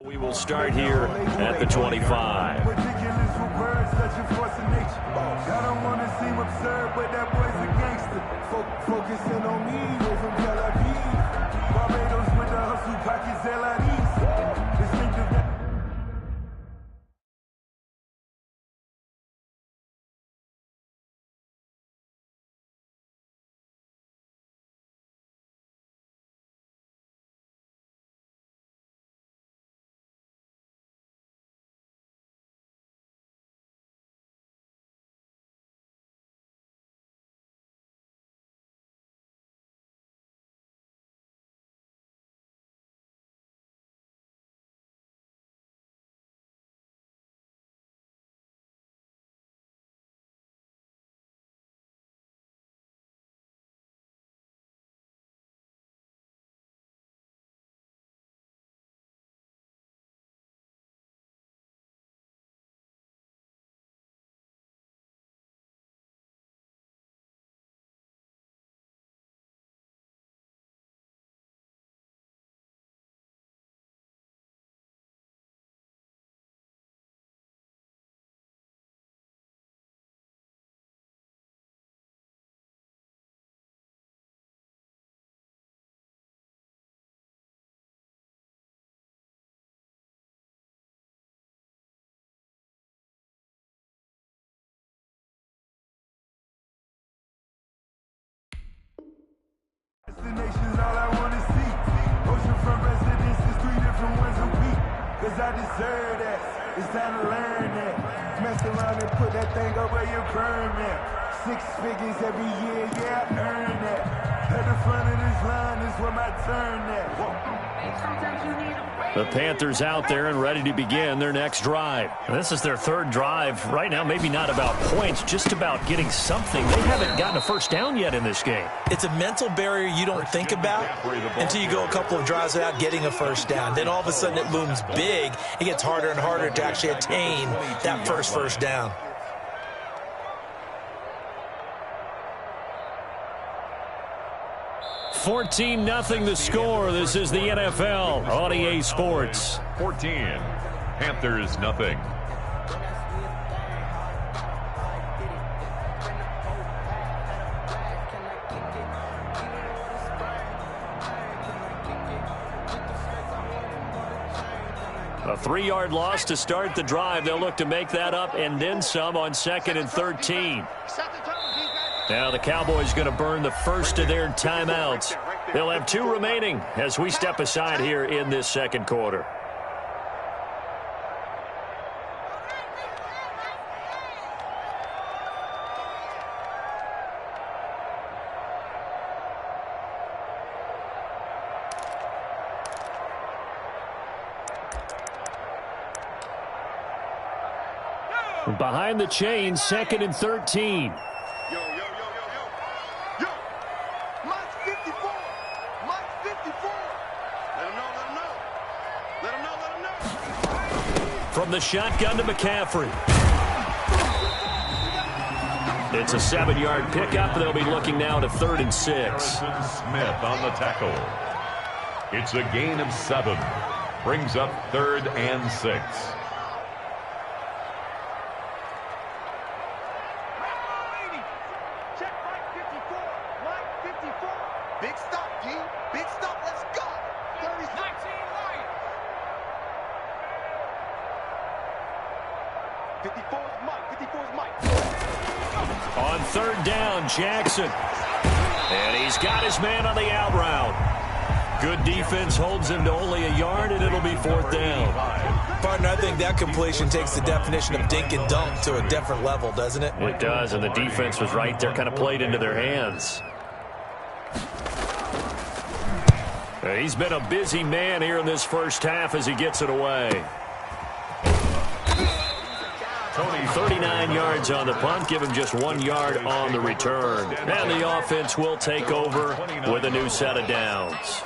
We will start here at the 25. Ridiculous with words, such a force of nature. I don't want to seem absurd, but that boy's a gangster. Focusing on me, way from Tel Aviv. Barbados with the hustle, pockets LIDs. Distinctive. Destinations, all I want to see. Oceanfront residences, 3 different ones a week. Cause I deserve that. It's time to learn that. Mess around and put that thing over your permit. 6 figures every year, yeah, I earned that. At the front of this line is where my turn at. Sometimes you need The Panthers out there and ready to begin their next drive. This is their third drive. Right now, maybe not about points, just about getting something. They haven't gotten a first down yet in this game. It's a mental barrier you don't think about until you go a couple of drives without getting a first down. Then all of a sudden it looms big. It gets harder and harder to actually attain that first down. $14-0 the score. This is the NFL on EA Sports. 14. Panthers nothing. A 3-yard loss to start the drive. They'll look to make that up and then some on 2nd and 13. Now the Cowboys going to burn the first of their timeouts. They'll have 2 remaining as we step aside here in this second quarter. Behind the chain, 2nd and 13. From the shotgun to McCaffrey. It's a 7-yard pickup. They'll be looking now to 3rd and 6. Smith on the tackle. It's a gain of 7. Brings up 3rd and 6. Big stop, G. Big stop. Let's go. 19 right. 54 is Mike. 54 is Mike. On 3rd down, Jackson. And he's got his man on the out route. Good defense holds him to only a yard, and it'll be 4th down. Partner, I think that completion takes the definition of dink and dunk to a different level, doesn't it? It does, and the defense was right there, kind of played into their hands. He's been a busy man here in this first half as he gets it away. 39 yards on the punt, give him just 1 yard on the return. And the offense will take over with a new set of downs.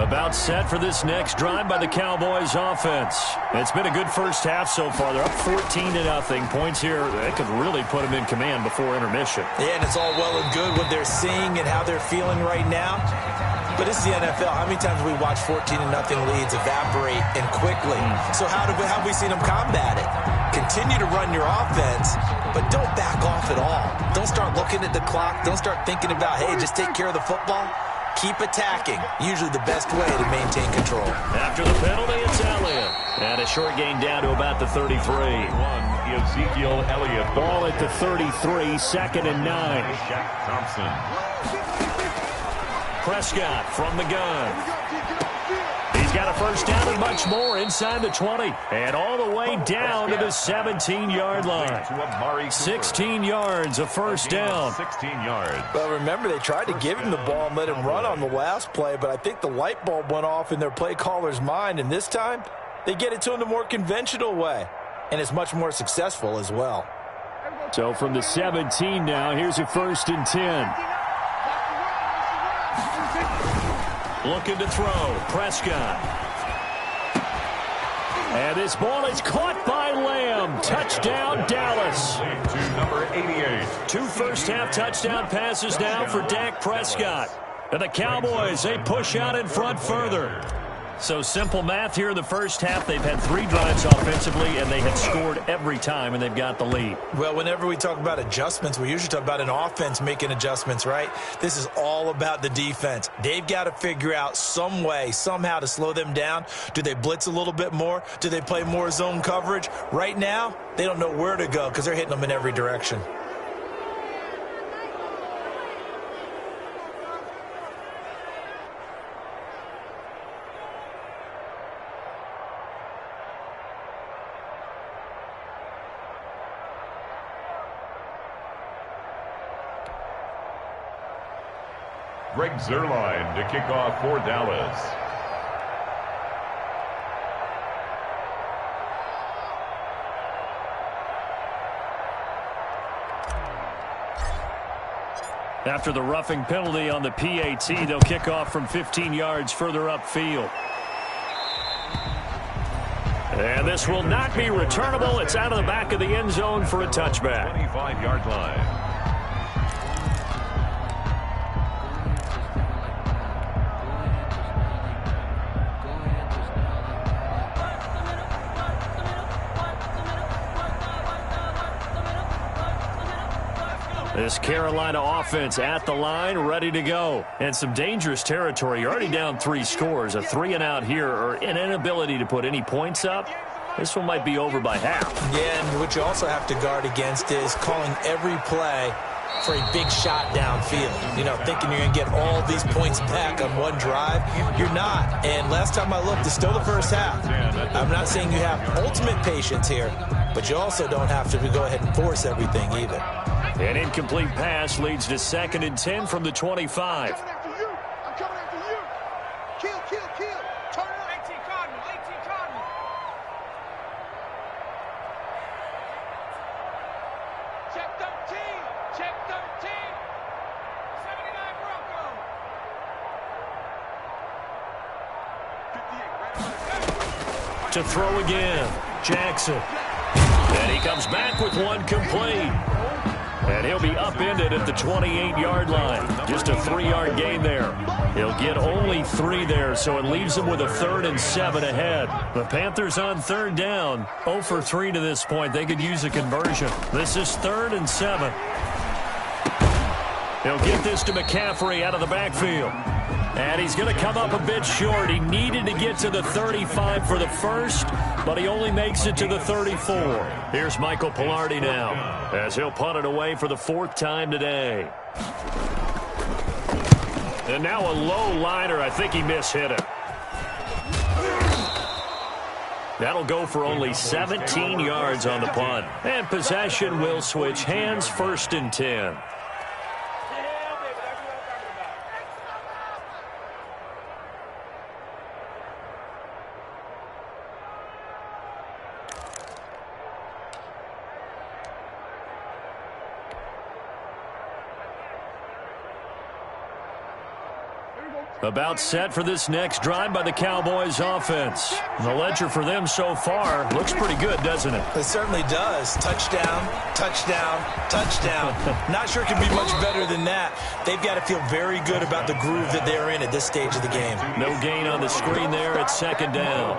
About set for this next drive by the Cowboys offense. It's been a good first half so far. They're up 14-0. Points here, that could really put them in command before intermission. Yeah, and it's all well and good what they're seeing and how they're feeling right now. But this is the NFL. How many times have we watched 14-0 leads evaporate and quickly? So how have we seen them combat it? Continue to run your offense, but don't back off at all. Don't start looking at the clock. Don't start thinking about, hey, just take care of the football. Keep attacking. Usually the best way to maintain control. After the penalty, it's Elliott. And a short gain down to about the 33. Ezekiel Elliott. Ball at the 33, 2nd and 9. Shaq Thompson. Prescott from the gun. He's got a first down and much more inside the 20. And all the way down to the 17-yard line. 16 yards, a first down. 16 yards. Well, remember, they tried to give him the ball and let him run on the last play, but I think the light bulb went off in their play caller's mind, and this time they get it to him the more conventional way, and it's much more successful as well. So from the 17 now, here's a 1st and 10. Looking to throw, Prescott. And this ball is caught by Lamb. Touchdown, Dallas. To number 88. 2 first-half touchdown passes now for Dak Prescott. And the Cowboys, they push out in front further. So simple math here in the first half. They've had 3 drives offensively, and they have scored every time, and they've got the lead. Well, whenever we talk about adjustments, we usually talk about an offense making adjustments, right? This is all about the defense. They've got to figure out some way, somehow to slow them down. Do they blitz a little bit more? Do they play more zone coverage? Right now, they don't know where to go because they're hitting them in every direction. Greg Zuerlein to kick off for Dallas. After the roughing penalty on the PAT, they'll kick off from 15 yards further upfield. And this will not be returnable. It's out of the back of the end zone for a touchback. 25-yard line. This Carolina offense at the line, ready to go. And some dangerous territory. You're already down 3 scores. A 3-and-out here, or an inability to put any points up. This one might be over by half. Yeah, and what you also have to guard against is calling every play for a big shot downfield. You know, thinking you're going to get all these points back on one drive. You're not. And last time I looked, it's still the first half. I'm not saying you have ultimate patience here, but you also don't have to go ahead and force everything either. An incomplete pass leads to 2nd and 10 from the 25. I'm coming after you. Kill. Turn it up. 18 Cardinal. Check 13. 79 Bronco. To throw again, Jackson. And he comes back with one complete. And he'll be upended at the 28-yard line. Just a 3-yard gain there. He'll get only 3 there, so it leaves him with a 3rd and 7 ahead. The Panthers on 3rd down. 0 for 3 to this point. They could use a conversion. This is 3rd and 7. He'll get this to McCaffrey out of the backfield. And he's going to come up a bit short. He needed to get to the 35 for the first, but he only makes it to the 34. Here's Michael Pilardi now, as he'll punt it away for the 4th time today. And now a low liner. I think he mishit it. That'll go for only 17 yards on the punt. And possession will switch hands, 1st and 10. About set for this next drive by the Cowboys offense. The ledger for them so far looks pretty good, doesn't it? It certainly does. Touchdown, touchdown, touchdown. Not sure it can be much better than that. They've got to feel very good about the groove that they're in at this stage of the game. No gain on the screen there. It's second down.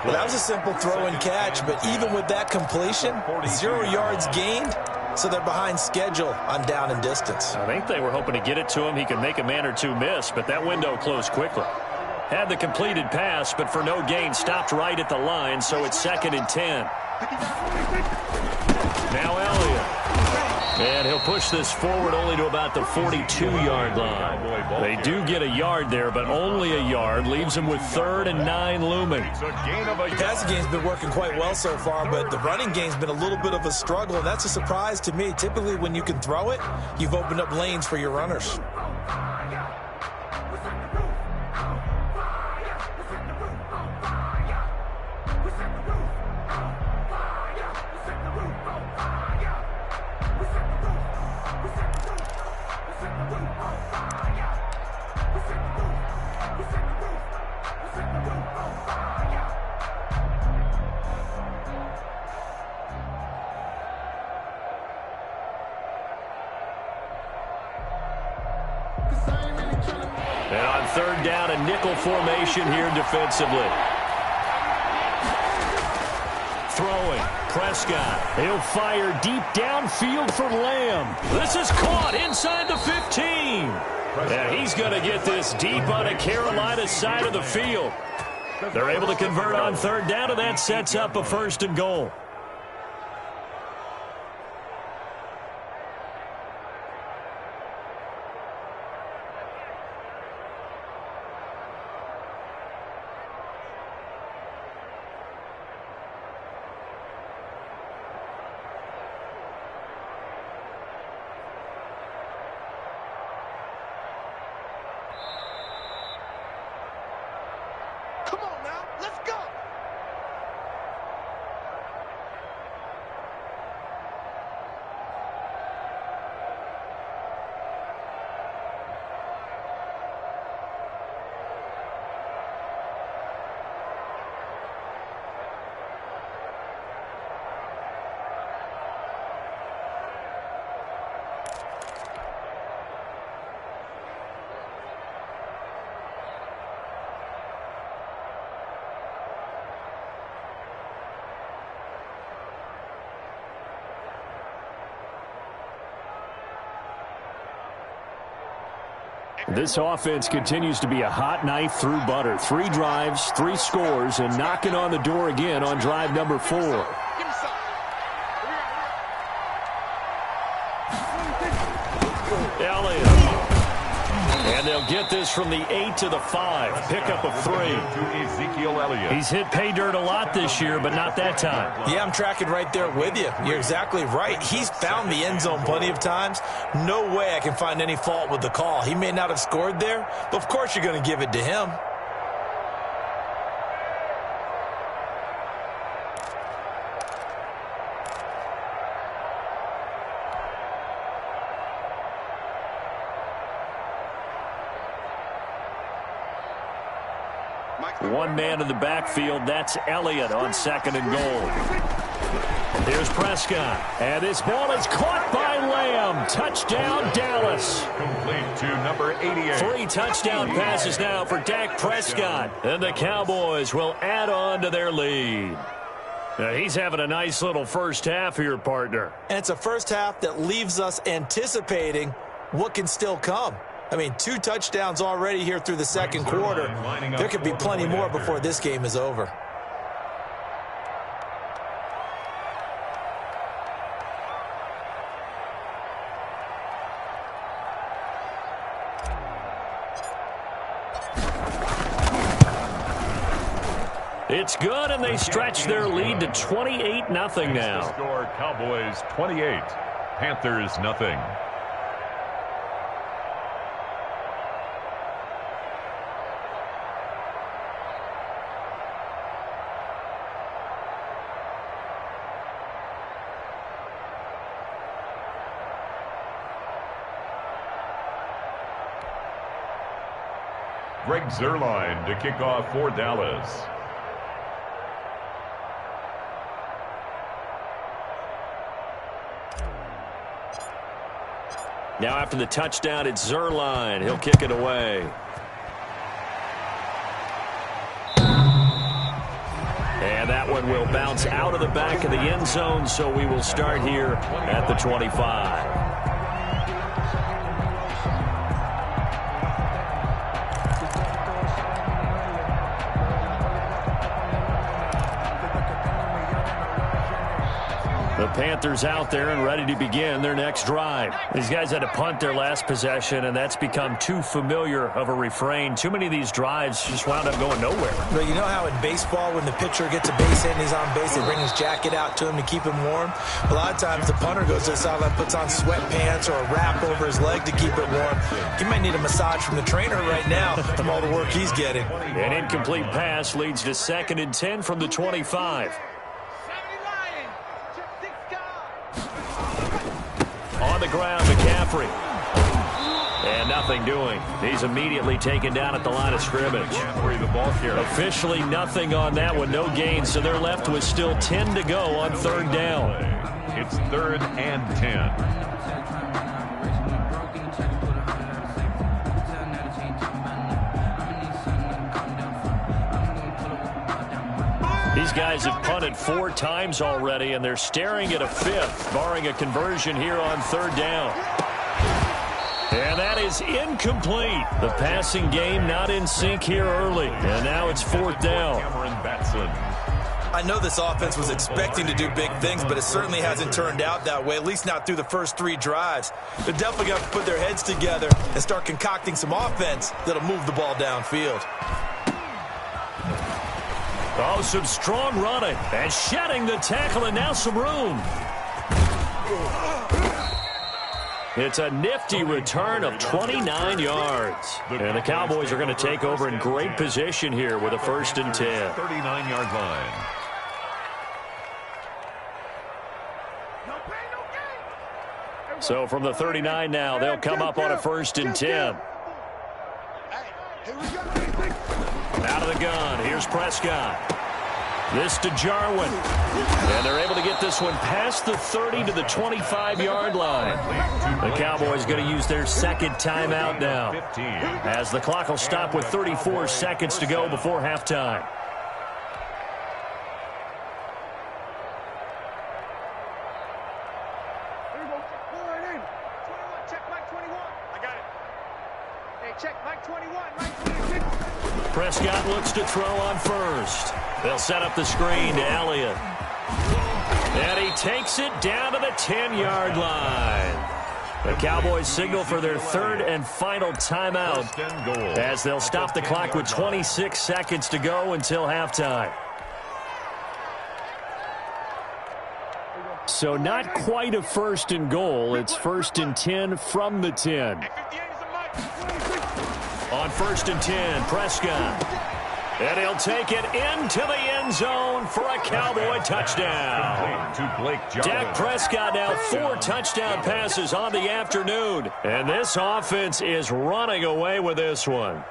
Well, that was a simple throw and catch, but even with that completion, 0 yards gained. So they're behind schedule on down and distance. I think they were hoping to get it to him. He could make a man or two miss, but that window closed quickly. Had the completed pass, but for no gain, stopped right at the line, so it's 2nd and 10. Now Elliott. And he'll push this forward only to about the 42-yard line. They do get a yard there, but only a yard. Leaves them with 3rd and 9 looming. The passing game's been working quite well so far, but the running game's been a little bit of a struggle, and that's a surprise to me. Typically, when you can throw it, you've opened up lanes for your runners. And on 3rd down, a nickel formation here defensively. Throwing, Prescott. He'll fire deep downfield for Lamb. This is caught inside the 15. Yeah, he's going to get this deep on a Carolina side of the field. They're able to convert on 3rd down, and that sets up a 1st and goal. Come on now, let's go. This offense continues to be a hot knife through butter. 3 drives, 3 scores, and knocking on the door again on drive number 4. Give me some. Elliott. And they'll get this from the 8 to the 5. Pickup of 3. Ezekiel Elliott. He's hit pay dirt a lot this year, but not that time. Yeah, I'm tracking right there with you. You're exactly right. He's found the end zone plenty of times. No way I can find any fault with the call. He may not have scored there, but of course you're going to give it to him. One man in the backfield. That's Elliott on 2nd and goal. Here's Prescott. And this ball is caught by Lamb. Touchdown, Dallas. Complete to number 88. 3 touchdown passes now for Dak Prescott. And the Cowboys will add on to their lead. Now, he's having a nice little first half here, partner. And it's a first half that leaves us anticipating what can still come. I mean, 2 touchdowns already here through the 2nd quarter. There could be plenty more before this game is over. It's good, and they stretch their lead to 28-0 now. Score Cowboys 28, Panthers nothing. Greg Zuerlein to kick off for Dallas. Now after the touchdown, it's Zuerlein. He'll kick it away. And that one will bounce out of the back of the end zone, so we will start here at the 25. The Panthers out there and ready to begin their next drive. These guys had to punt their last possession, and that's become too familiar of a refrain. Too many of these drives just wound up going nowhere. But you know how in baseball, when the pitcher gets a base hit and he's on base, they bring his jacket out to him to keep him warm? A lot of times the punter goes to the sideline, puts on sweatpants or a wrap over his leg to keep it warm. He might need a massage from the trainer right now from all the work he's getting. An incomplete pass leads to 2nd and 10 from the 25. On the ground, McCaffrey. And nothing doing. He's immediately taken down at the line of scrimmage. The ball carrier. Officially nothing on that one. No gain, so they're left with still 10 to go on 3rd down. It's 3rd and 10. These guys have punted 4 times already, and they're staring at a 5th, barring a conversion here on 3rd down. And that is incomplete. The passing game not in sync here early, and now it's 4th down. I know this offense was expecting to do big things, but it certainly hasn't turned out that way, at least not through the first 3 drives. They're definitely going to put their heads together and start concocting some offense that'll move the ball downfield. Oh, some strong running and shedding the tackle, and now some room. It's a nifty return of 29 yards. And the Cowboys are going to take over in great position here with a 1st and 10. 39-yard line. So from the 39 now, they'll come up on a 1st and 10. Out of the gun, here's Prescott. This to Jarwin. And they're able to get this one past the 30 to the 25-yard line. The Cowboys going to use their 2nd timeout now, as the clock will stop with 34 seconds to go before halftime. Prescott looks to throw on 1st. They'll set up the screen to Elliott. And he takes it down to the 10-yard line. The Cowboys signal for their 3rd and final timeout, as they'll stop the clock with 26 seconds to go until halftime. So not quite a 1st and goal. It's 1st and 10 from the 10. On 1st and 10, Prescott. And he'll take it into the end zone for a Cowboy touchdown. Dak Prescott now 4 touchdown passes on the afternoon. And this offense is running away with this one.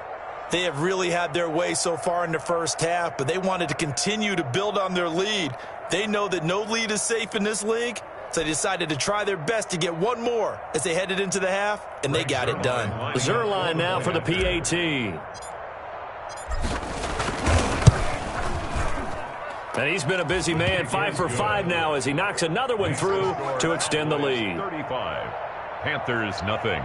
They have really had their way so far in the first half, but they wanted to continue to build on their lead. They know that no lead is safe in this league, so they decided to try their best to get one more as they headed into the half, and they got it done. Zuerlein now for the PAT. And he's been a busy man, 5 for 5 now as he knocks another one through to extend the lead. 35. Panthers nothing.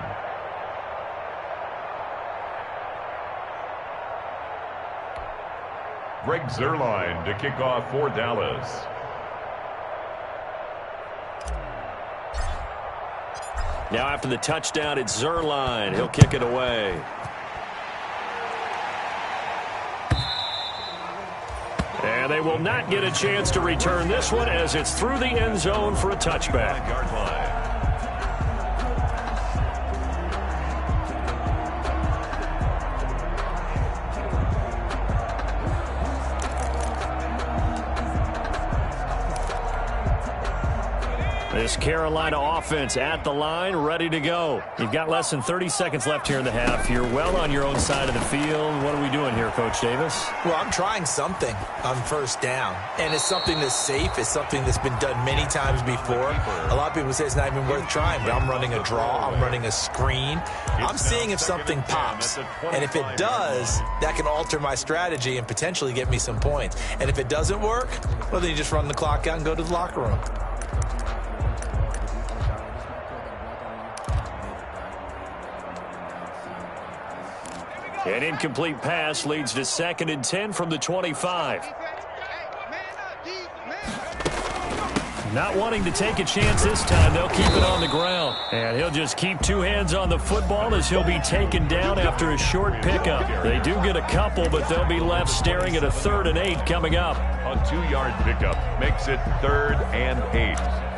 Greg Zuerlein to kick off for Dallas. Now after the touchdown, it's Zuerlein. He'll kick it away. And they will not get a chance to return this one as it's through the end zone for a touchback. Yard line. This Carolina offense at the line, ready to go. You've got less than 30 seconds left here in the half. You're well on your own side of the field. What are we doing here, Coach Davis? Well, I'm trying something on first down, and it's something that's safe. It's something that's been done many times before. A lot of people say it's not even worth trying, but I'm running a draw. I'm running a screen. I'm seeing if something pops, and if it does, that can alter my strategy and potentially get me some points. And if it doesn't work, well, then you just run the clock out and go to the locker room. An incomplete pass leads to 2nd and 10 from the 25. Not wanting to take a chance this time, they'll keep it on the ground. And he'll just keep two hands on the football as he'll be taken down after a short pickup. They do get a couple, but they'll be left staring at a 3rd and 8 coming up. A 2-yard pickup makes it 3rd and 8.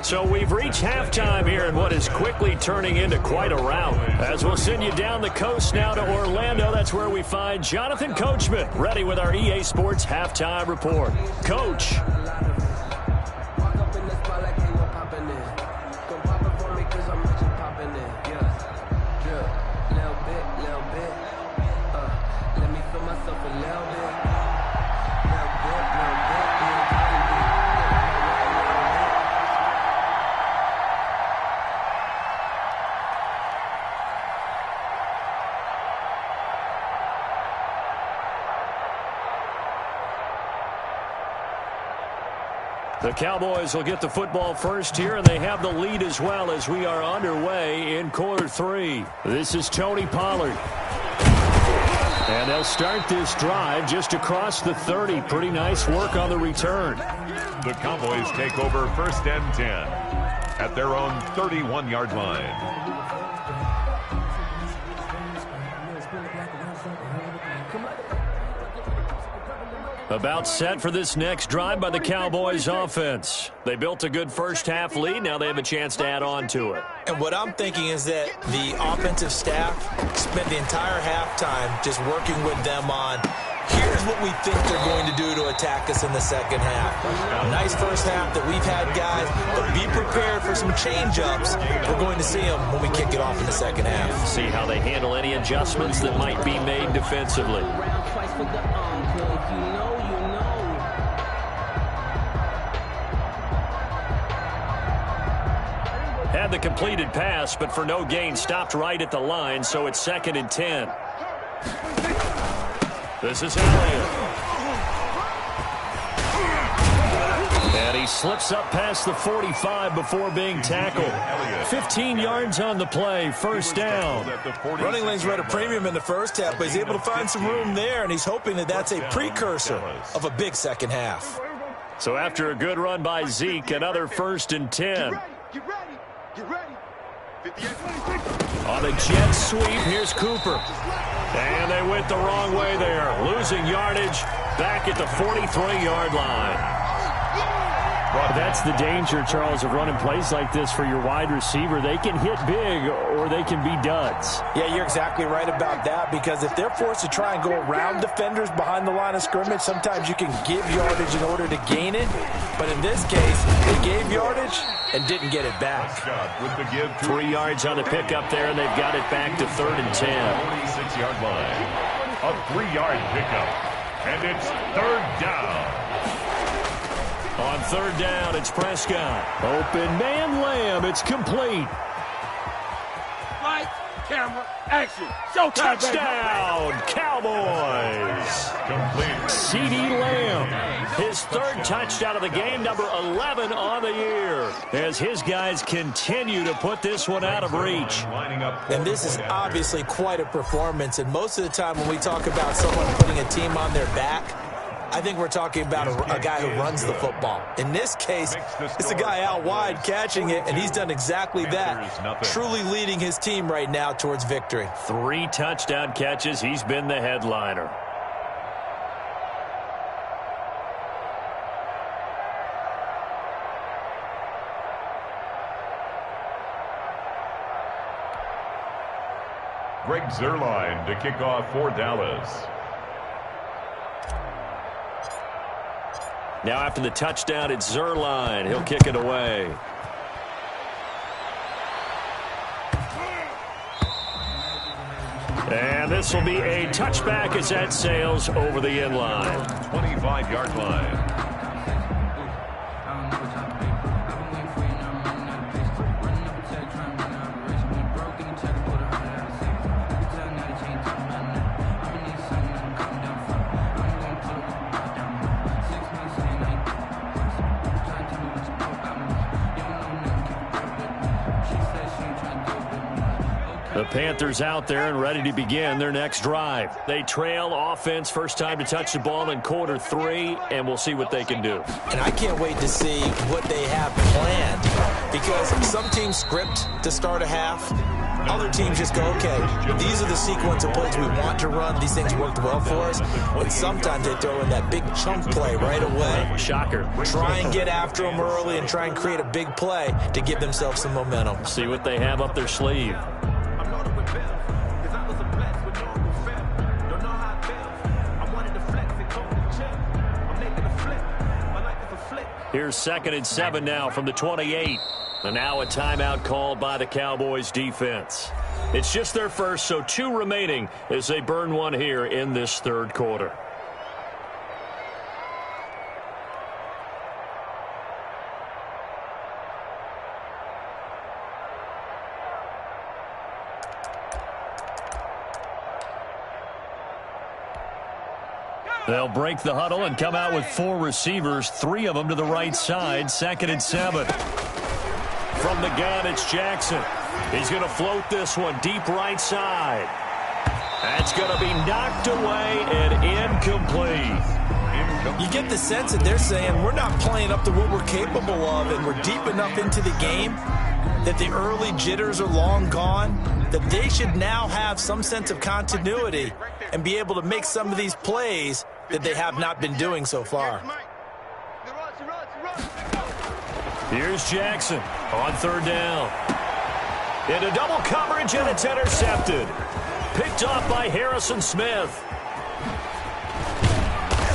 So we've reached halftime here in what is quickly turning into quite a rout. As we'll send you down the coast now to Orlando, that's where we find Jonathan Coachman, ready with our EA Sports Halftime Report. Coach. The Cowboys will get the football first here, and they have the lead as well as we are underway in quarter 3. This is Tony Pollard. And they'll start this drive just across the 30. Pretty nice work on the return. The Cowboys take over 1st and 10 at their own 31-yard line. About set for this next drive by the Cowboys offense. They built a good first half lead. Now they have a chance to add on to it. And what I'm thinking is that the offensive staff spent the entire halftime just working with them on, here's what we think they're going to do to attack us in the second half. A nice first half that we've had, guys, but be prepared for some change-ups. We're going to see them when we kick it off in the second half. See how they handle any adjustments that might be made defensively. Had the completed pass, but for no gain, stopped right at the line, so it's 2nd and 10. This is Elliott. And he slips up past the 45 before being tackled. 15 yards on the play, first down. Running lanes were at a premium in the first half, but he's able to find some room there, and he's hoping that that's a precursor of a big second half. So after a good run by Zeke, another 1st and 10. Get ready. Get ready. 58. On the jet sweep, here's Cooper. And they went the wrong way there. Losing yardage back at the 43-yard line. That's the danger, Charles, of running plays like this for your wide receiver. They can hit big or they can be duds. Yeah, you're exactly right about that, because if they're forced to try and go around defenders behind the line of scrimmage, sometimes you can give yardage in order to gain it. But in this case, they gave yardage and didn't get it back. 3 yards on the pickup there, and they've got it back to 3rd and 10. 46-yard line. A 3-yard pickup. And it's 3rd down. On 3rd down, it's Prescott. Open man, Lamb. It's complete. Lights, camera, action. Showtime, Touchdown, Cowboys. Complete. CD Lamb, his 3rd touchdown of the game, number 11 on the year, as his guys continue to put this one out of reach. And this is obviously quite a performance, and most of the time when we talk about someone putting a team on their back, I think we're talking about a guy who runs the football. In this case, it's a guy out wide catching it, and he's done exactly that, truly leading his team right now towards victory. 3 touchdown catches. He's been the headliner. Greg Zuerlein to kick off for Dallas. Now after the touchdown, it's Zuerlein. He'll kick it away. And this will be a touchback as that sails over the end line. 25-yard line. The Panthers out there and ready to begin their next drive. They trail offense, first time to touch the ball in quarter 3, and we'll see what they can do. And I can't wait to see what they have planned, because some teams script to start a half. Other teams just go, okay, these are the sequence of plays we want to run. These things worked well for us. And sometimes they throw in that big chunk play right away. Shocker. Try and get after them early and try and create a big play to give themselves some momentum. See what they have up their sleeve. Here's 2nd and 7 now from the 28. And now a timeout called by the Cowboys defense. It's just their first, so 2 remaining as they burn one here in this third quarter. They'll break the huddle and come out with 4 receivers, 3 of them to the right side. 2nd and 7. From the gun, it's Jackson. He's going to float this one deep right side. That's going to be knocked away and incomplete. You get the sense that they're saying we're not playing up to what we're capable of, and we're deep enough into the game that the early jitters are long gone, that they should now have some sense of continuity and be able to make some of these plays that they have not been doing so far. Here's Jackson on 3rd down. Into double coverage, and it's intercepted. Picked off by Harrison Smith.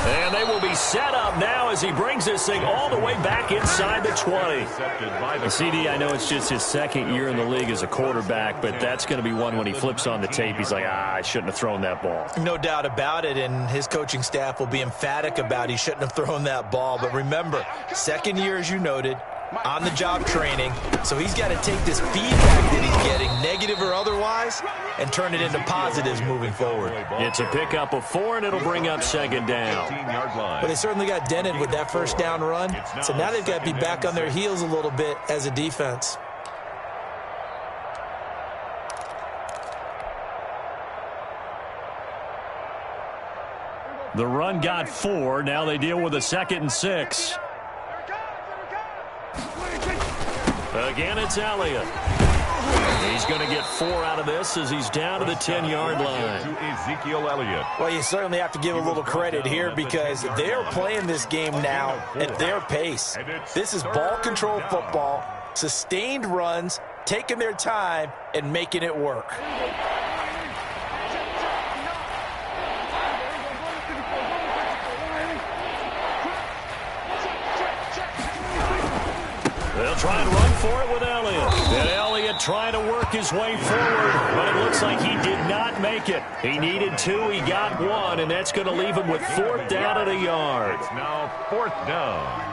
And they will be set up now as he brings this thing all the way back inside the 20. CD, I know it's just his 2nd year in the league as a quarterback, but that's going to be one when he flips on the tape. He's like, I shouldn't have thrown that ball. No doubt about it, and his coaching staff will be emphatic about he shouldn't have thrown that ball. But remember, 2nd year, as you noted, on-the-job training, so he's got to take this feedback that he's getting, negative or otherwise, and turn it into positives moving forward. It's a pickup of 4, and it'll bring up 2nd down. But they certainly got dented with that first down run, so now they've got to be back on their heels a little bit as a defense. The run got 4. Now they deal with a 2nd and 6. Again, it's Elliott. He's going to get 4 out of this as he's down to the 10-yard line. To Ezekiel Elliott. Well, you certainly have to give a little credit here because they're playing this game now at their pace. This is ball control football, sustained runs, taking their time, and making it work. They'll try and run for it with Elliott. And Elliott trying to work his way forward, but it looks like he did not make it. He needed 2, he got 1, and that's going to leave him with 4th down at a yard. It's now 4th down.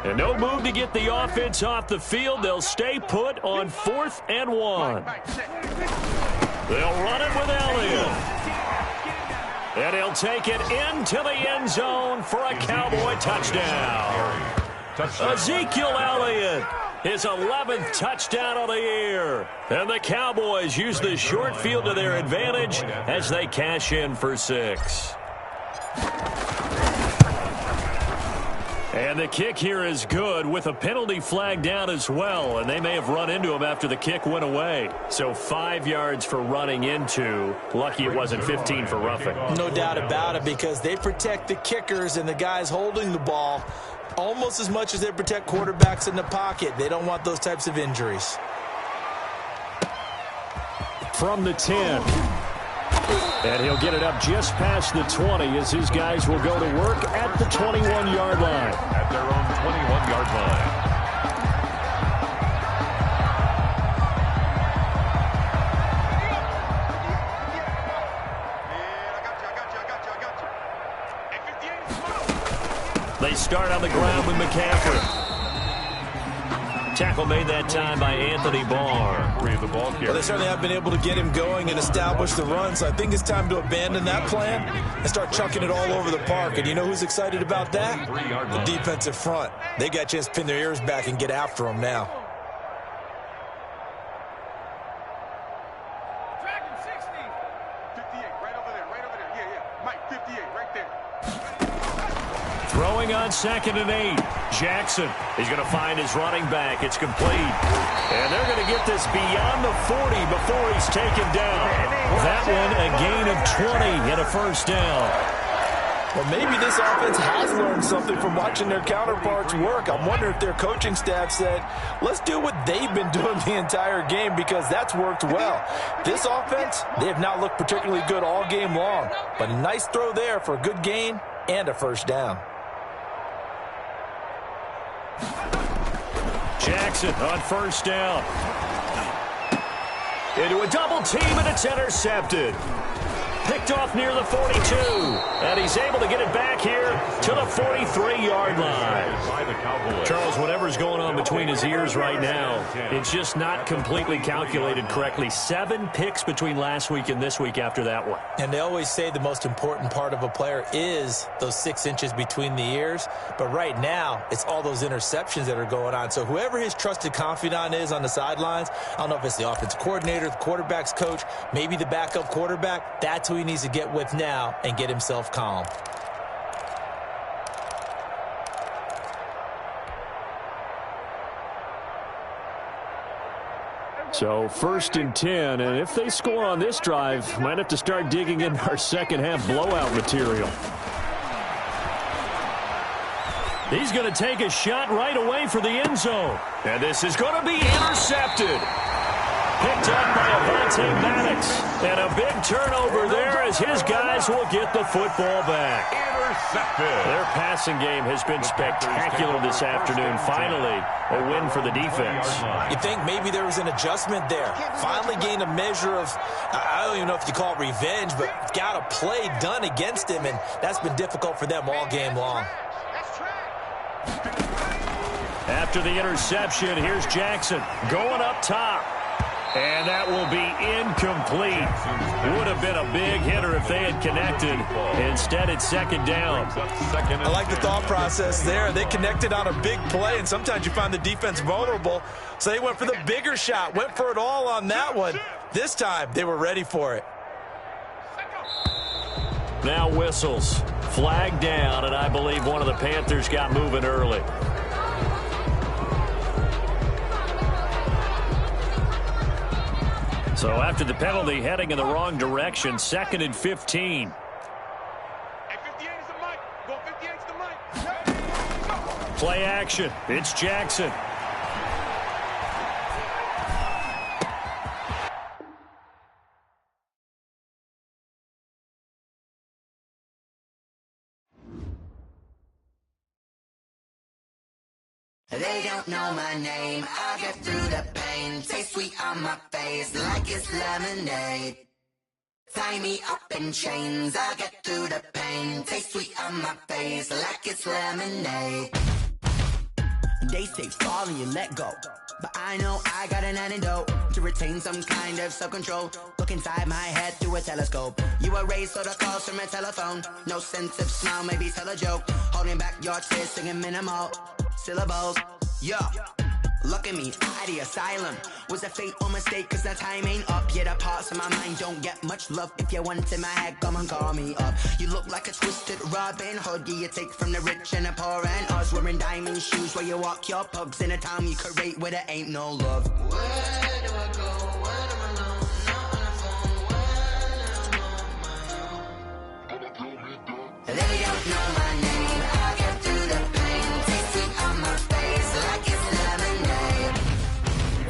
And no move to get the offense off the field. They'll stay put on 4th and 1. They'll run it with Elliott. And he'll take it into the end zone for a Cowboy touchdown. Ezekiel Elliott, his 11th touchdown of the year. And the Cowboys use the short field to their advantage as they cash in for 6. And the kick here is good with a penalty flag down as well. And they may have run into him after the kick went away. So 5 yards for running into. Lucky it wasn't 15 for roughing. No doubt about it, because they protect the kickers and the guys holding the ball almost as much as they protect quarterbacks in the pocket. They don't want those types of injuries. From the 10. And he'll get it up just past the 20 as his guys will go to work at the 21-yard line. At their own 21-yard line. They start on the ground with McCaffrey. Tackle made that time by Anthony Barr. Well, they certainly have been able to get him going and establish the run, so I think it's time to abandon that plan and start chucking it all over the park. And you know who's excited about that? The defensive front. They got a chance to pin their ears back and get after him now. Dragon 60. 58, right over there, right over there. Yeah. Mike, 58, right there. Throwing on 2nd and 8. Jackson. He's going to find his running back. It's complete. And they're going to get this beyond the 40 before he's taken down. That one a gain of 20 and a first down. Well, maybe this offense has learned something from watching their counterparts work. I'm wondering if their coaching staff said, let's do what they've been doing the entire game, because that's worked well. This offense, they have not looked particularly good all game long, but a nice throw there for a good gain and a first down. Jackson on first down. Into a double team, and it's intercepted. Picked off near the 42. And he's able to get it back here to the 43-yard line. Charles, whatever's going on between his ears right now, it's just not completely calculated correctly. 7 picks between last week and this week after that one. And they always say the most important part of a player is those 6 inches between the ears. But right now, it's all those interceptions that are going on. So whoever his trusted confidant is on the sidelines, I don't know if it's the offensive coordinator, the quarterback's coach, maybe the backup quarterback, that's who he needs to get with now and get himself calm. So 1st and 10, and if they score on this drive, might have to start digging in our second half blowout material. He's going to take a shot right away for the end zone. And this is going to be intercepted. Picked up by Avonte Maddox. And a big turnover there as his guys will get the football back. Intercepted. Their passing game has been spectacular this afternoon. Finally, a win for the defense. You think maybe there was an adjustment there. Finally gained a measure of, I don't even know if you call it revenge, but got a play done against him, and that's been difficult for them all game long. After the interception, here's Jackson going up top. And that will be incomplete. Would have been a big hitter if they had connected. Instead, it's second down. I like the thought process there. They connected on a big play, and sometimes you find the defense vulnerable. So they went for the bigger shot, went for it all on that one. This time, they were ready for it. Now whistles. Flag down, and I believe one of the Panthers got moving early. So after the penalty, heading in the wrong direction, 2nd and 15. Hey, 58 is the mic. Go 58 is the mic. Play action. It's Jackson. They don't know my name, I get through the pain. Taste sweet on my face like it's lemonade. Tie me up in chains, I get through the pain. Taste sweet on my face like it's lemonade. They say fall and you let go, but I know I got an antidote to retain some kind of self-control. Look inside my head through a telescope. You erase all the calls from a telephone. No sense of smile, maybe tell a joke. Holding back your tears, singing minimal syllables. Yeah, Look at me, at the asylum. Was a fate or mistake, cause the time ain't up. Yet the parts of my mind don't get much love. If you want in my head, come and call me up. You look like a twisted Robin Hood. You take from the rich and the poor and us. Wearing diamond shoes where you walk your pugs. In a town you create where there ain't no love. Where do I go? When am I alone? Not on the phone. When I'm on my own. They don't know my name. I get through the pain. Taste sweet on my face like it's lemonade.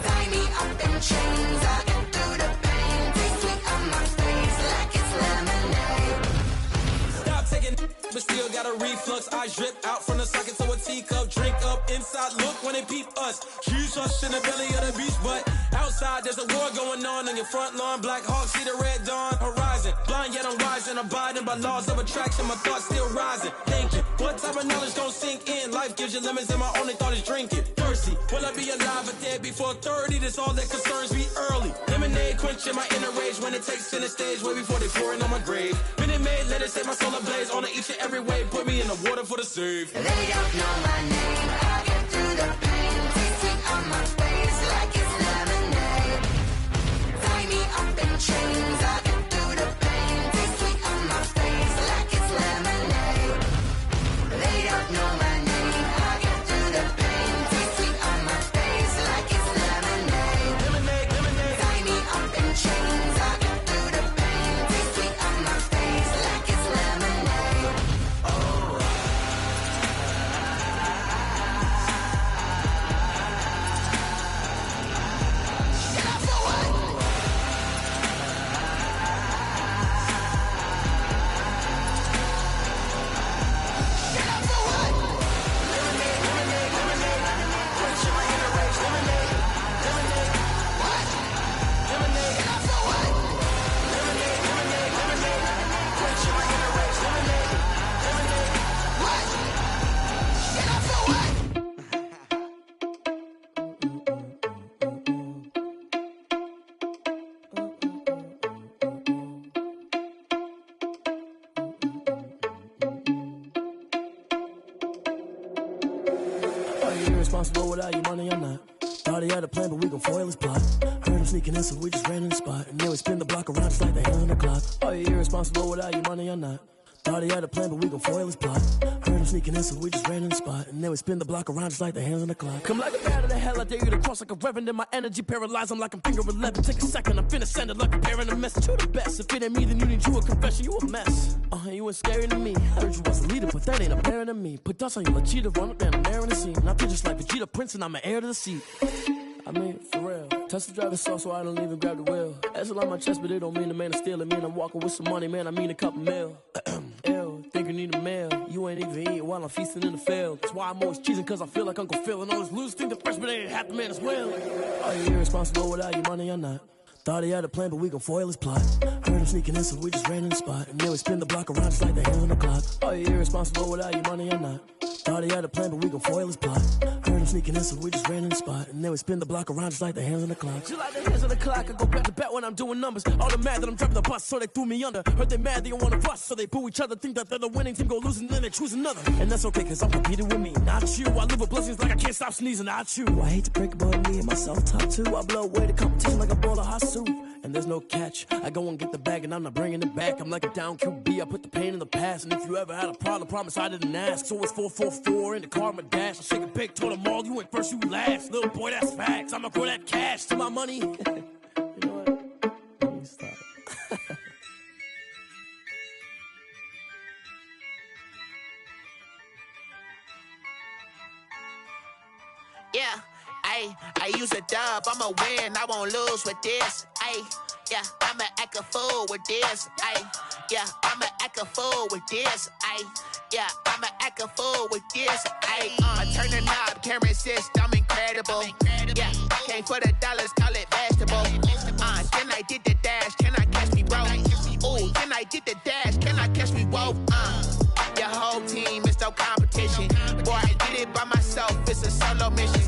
Tie me up in chains. I get through the pain. Taste sweet on my face like it's lemonade. Stop taking, but still got a reflux. I drip out from the socket to a teacup. Drink up inside. Look when they peep us. Shoes us in the belly of the beach, but outside there's a war going on your front lawn. Black Hawk see the red dawn horizon. Blind yet I'm rising, abiding by laws of attraction. My thoughts still rising. Thinking, what type of knowledge don't sink in? Life gives you lemons and my only thought is drinking. Thirsty, will I be alive or dead before 30? That's all that concerns me early. Lemonade quenching my inner rage when it takes center stage. Way before they pour it on my grave. Minute Maid, let it set my soul ablaze. On each and every way, put me in the water for the save. They don't know my name. I get through the pain. Taste sweet on my face like it's lemonade. Tie me up in chains. I get through the pain. Taste sweet on my face like it's lemonade. They don't know my name. I get through the pain. Taste sweet on my face like it's lemonade. Lemonade, lemonade. Tie me up in chains. I get through the pain. Taste sweet on my face like it's lemonade. Oh. Get up for what? Get up for what? Lemonade, lemonade, lemonade. Quenching my inner rage. Lemonade, lemonade. What? Lemonade, Get up for what? lemonade, lemonade, lemonade. Quenching my inner rage. Lemonade, lemonade. What? Get up for what? Are you irresponsible without your money or not? Thought he had a plan, but we gon' foil his plot. Heard him sneaking in, so we just ran in the spot. And then we spin the block around just like the hands on the clock. Are you irresponsible without your money or not? Thought he had a plan, but we gon' foil his plot. Heard him sneaking in, so we just ran in the spot. And then we spin the block around just like the hands on the clock. Come like a bat of the hell, I dare you to cross like a reverend. In my energy paralyzed, I'm like I'm finger 11. Take a second, I'm finna send it like a parent a message. You the best, if it ain't me, then you need you a confession. You a mess. You ain't scary to me. Heard you was a leader, but that ain't apparent to me. Put dust on you, like cheetah, run up down the air in the scene. I feel just like Vegeta Prince, and I'm an heir to the seat. I mean, for real. Touch the driver's soft, so I don't even grab the wheel. That's a lot on my chest, but it don't mean the man is stealing. Mean I'm walking with some money, man. I mean a couple mil. Ew, think you need a meal. You ain't even eating while I'm feasting in the field. That's why I'm always cheesing, cause I feel like Uncle Phil. And all those losers think the freshman ain't half the man as well. Are you irresponsible without your money or not? Thought he had a plan, but we gon' foil his plot. Heard him sneaking in, so we just ran in the spot. And then we spin the block around just like the hands on the clock. Are you irresponsible without your money or not? Thought he had a plan, but we gon' foil his plot. Heard him sneaking in, so we just ran in the spot. And then we spin the block around just like the hands on the clock. Just like the hands on the clock, I go back to back when I'm doing numbers. All the mad that I'm driving the bus, so they threw me under. Heard they mad, they don't wanna bust, so they boo each other. Think that they're the winning team, go losing, then they choose another. And that's okay, cause I'm competing with me, not you. I live with blessings like I can't stop sneezing, not you. I hate to break it, but me and myself top two. I blow away the competition like a bowl of hot soup. And there's no catch. I go and get the bag and I'm not bringing it back. I'm like a down QB, I put the pain in the past. And if you ever had a problem, promise I didn't ask. So it's 444 in the car, my dash. I shake a big, told them all, you ain't first, you last. Little boy, that's facts. I'ma grow that cash to my money. You know what? Let me stop. Yeah, I use a dub, I'ma win, I won't lose with this. Yeah, I'ma act a fool with this. Yeah, I'ma act a fool with this. Yeah, I'ma act a fool with this. I turn the knob, can't resist, I'm incredible. Yeah, came for the dollars, call it vegetable. Then I did the dash, can I catch me, bro? Ooh, then I did the dash, can I catch me, whoa? Your whole team is no competition. Boy, I did it by myself, it's a solo mission.